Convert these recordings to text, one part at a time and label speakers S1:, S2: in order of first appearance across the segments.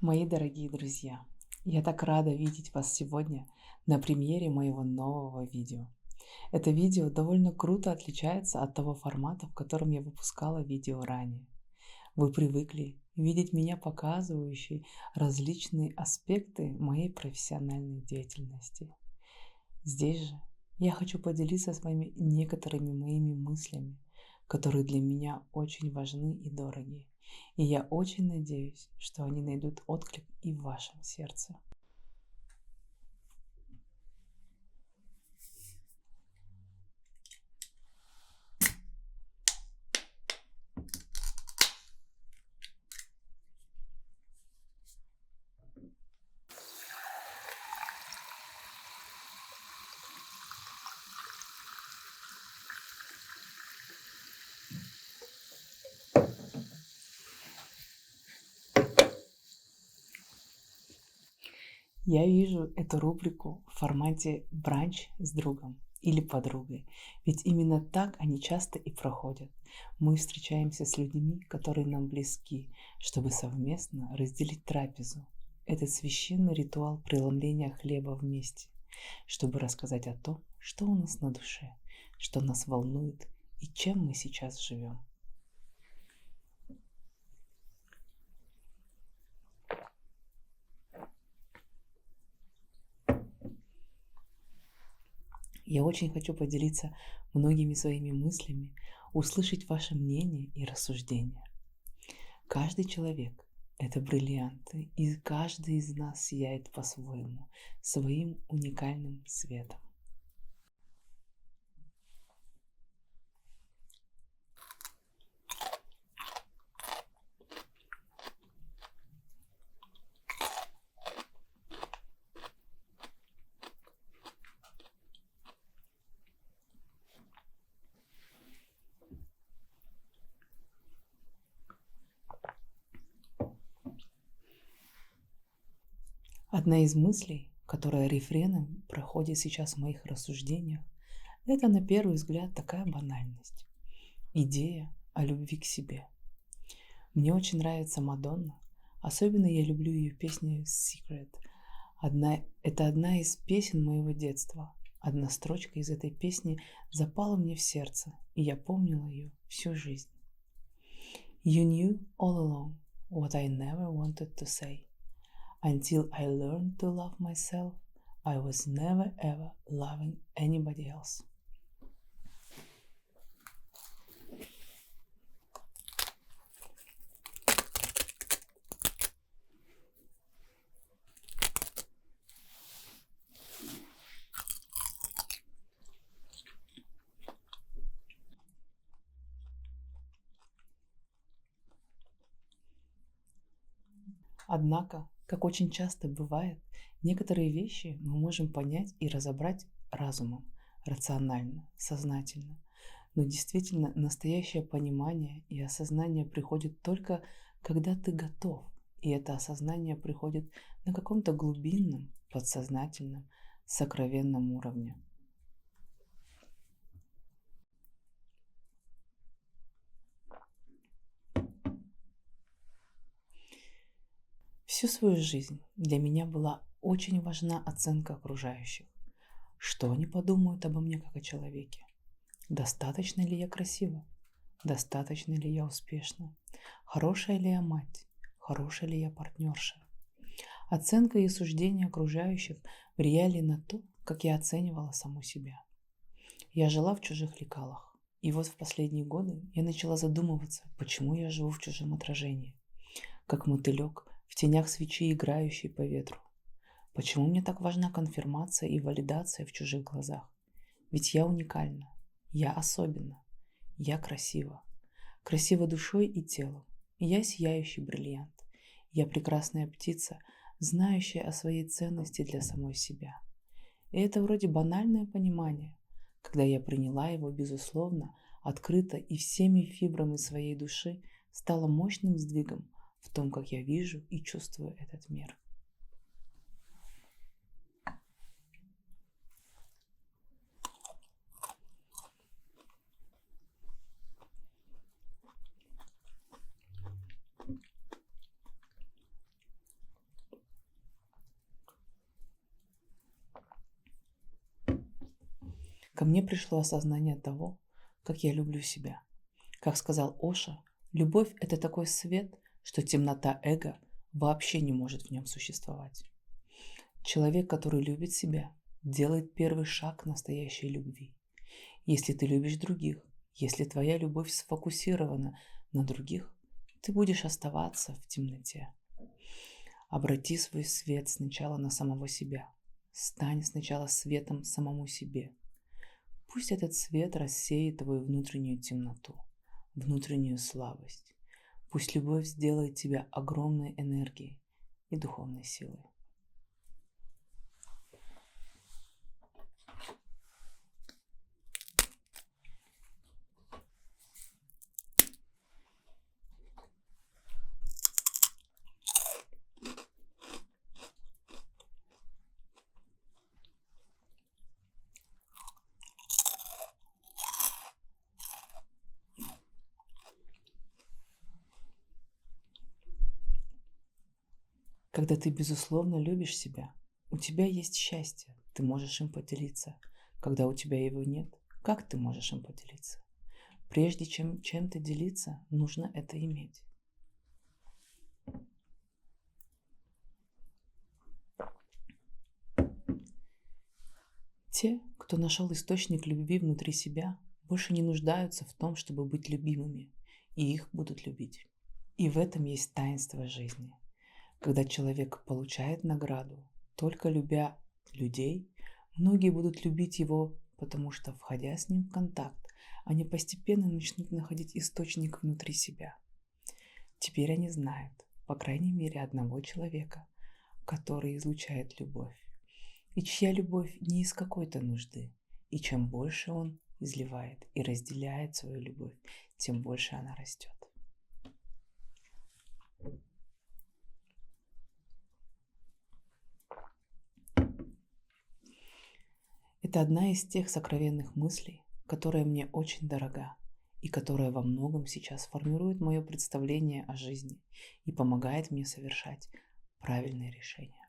S1: Мои дорогие друзья, я так рада видеть вас сегодня на премьере моего нового видео. Это видео довольно круто отличается от того формата, в котором я выпускала видео ранее. Вы привыкли видеть меня показывающей различные аспекты моей профессиональной деятельности. Здесь же я хочу поделиться с вами некоторыми моими мыслями, которые для меня очень важны и дороги. И я очень надеюсь, что они найдут отклик и в вашем сердце. Я вижу эту рубрику в формате бранч с другом или подругой, ведь именно так они часто и проходят. Мы встречаемся с людьми, которые нам близки, чтобы совместно разделить трапезу. Этот священный ритуал преломления хлеба вместе, чтобы рассказать о том, что у нас на душе, что нас волнует и чем мы сейчас живем. Я очень хочу поделиться многими своими мыслями, услышать ваше мнение и рассуждения. Каждый человек– это бриллиант, и каждый из нас сияет по-своему, своим уникальным светом. Одна из мыслей, которая рефреном проходит сейчас в моих рассуждениях, это на первый взгляд такая банальность. Идея о любви к себе. Мне очень нравится Мадонна, особенно я люблю ее песню Secret. Это одна из песен моего детства. Одна строчка из этой песни запала мне в сердце, и я помнила ее всю жизнь. You knew all along what I never wanted to say. Until I learned to love myself, I was never ever loving anybody else. Однако, как очень часто бывает, некоторые вещи мы можем понять и разобрать разумом, рационально, сознательно. Но действительно настоящее понимание и осознание приходит только, когда ты готов. И это осознание приходит на каком-то глубинном, подсознательном, сокровенном уровне. Всю свою жизнь для меня была очень важна оценка окружающих. Что они подумают обо мне как о человеке? Достаточно ли я красива? Достаточно ли я успешна? Хорошая ли я мать? Хорошая ли я партнерша? Оценка и суждение окружающих влияли на то, как я оценивала саму себя. Я жила в чужих лекалах. И вот в последние годы я начала задумываться, почему я живу в чужом отражении. Как мотылек в тенях свечи, играющий по ветру. Почему мне так важна конфирмация и валидация в чужих глазах? Ведь я уникальна, я особенна, я красива. Красива душой и телом. Я сияющий бриллиант. Я прекрасная птица, знающая о своей ценности для самой себя. И это вроде банальное понимание, когда я приняла его, безусловно, открыто и всеми фибрами своей души стало мощным сдвигом в том, как я вижу и чувствую этот мир. ко мне пришло осознание того, как я люблю себя. Как сказал Оша, любовь – это такой свет, что темнота эго вообще не может в нем существовать. Человек, который любит себя, делает первый шаг к настоящей любви. Если ты любишь других, если твоя любовь сфокусирована на других, ты будешь оставаться в темноте. Обрати свой свет сначала на самого себя. Стань сначала светом самому себе. Пусть этот свет рассеет твою внутреннюю темноту, внутреннюю слабость. Пусть любовь сделает тебя огромной энергией и духовной силой. Когда ты безусловно любишь себя, у тебя есть счастье, ты можешь им поделиться. Когда у тебя его нет, как ты можешь им поделиться? Прежде чем чем-то делиться, нужно это иметь. Те, кто нашел источник любви внутри себя, больше не нуждаются в том, чтобы быть любимыми, и их будут любить. И в этом есть таинство жизни. Когда человек получает награду, только любя людей, многие будут любить его, потому что, входя с ним в контакт, они постепенно начнут находить источник внутри себя. Теперь они знают, по крайней мере, одного человека, который излучает любовь, и чья любовь не из какой-то нужды. И чем больше он изливает и разделяет свою любовь, тем больше она растет. Это одна из тех сокровенных мыслей, которая мне очень дорога и которая во многом сейчас формирует мое представление о жизни и помогает мне совершать правильные решения.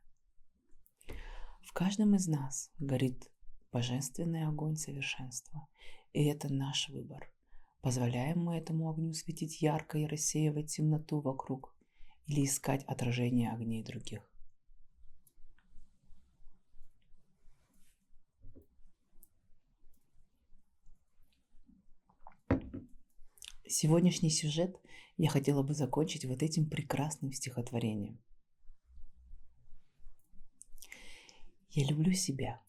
S1: В каждом из нас горит божественный огонь совершенства, и это наш выбор. Позволяем мы этому огню светить ярко и рассеивать темноту вокруг или искать отражение огней других. Сегодняшний сюжет я хотела бы закончить вот этим прекрасным стихотворением. Я люблю себя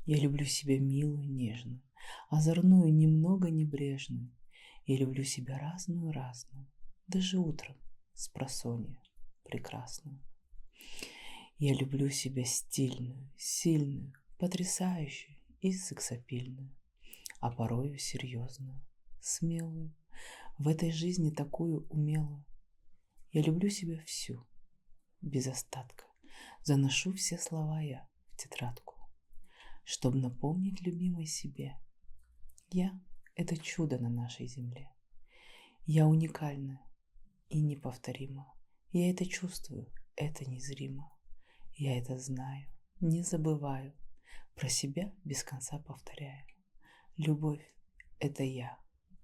S1: милую, нежную, озорную, немного небрежную. Я люблю себя разную, даже утром спросонья прекрасную. Я люблю себя стильную, сильную, потрясающую и сексапильную, а порою серьезную, смелую, в этой жизни такую умелую. Я люблю себя всю, без остатка. Заношу все слова я в тетрадку, чтобы напомнить любимой себе. Я – это чудо на нашей земле. Я уникальна и неповторима. Я это чувствую, это незримо. Я это знаю, не забываю, про себя без конца повторяю. Любовь – это я,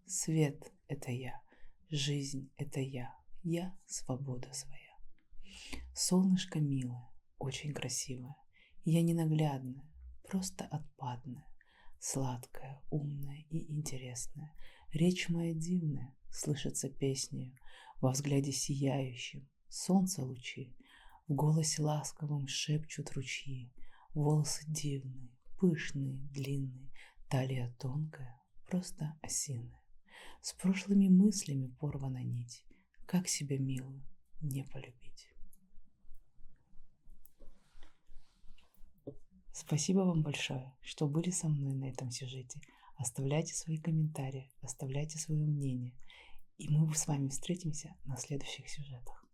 S1: свет – это я, жизнь – это я свобода своя. Солнышко милое, очень красивое, я ненаглядная, просто отпадная, сладкая, умная и интересная. Речь моя дивная, слышится песнею, во взгляде сияющем, солнца лучи, в голосе ласковом шепчут ручьи, волосы дивные, пышные, длинные, талия тонкая, просто осиная. С прошлыми мыслями порвана нить, как себя милую не полюбить. Спасибо вам большое, что были со мной на этом сюжете. Оставляйте свои комментарии, оставляйте свое мнение. И мы с вами встретимся на следующих сюжетах.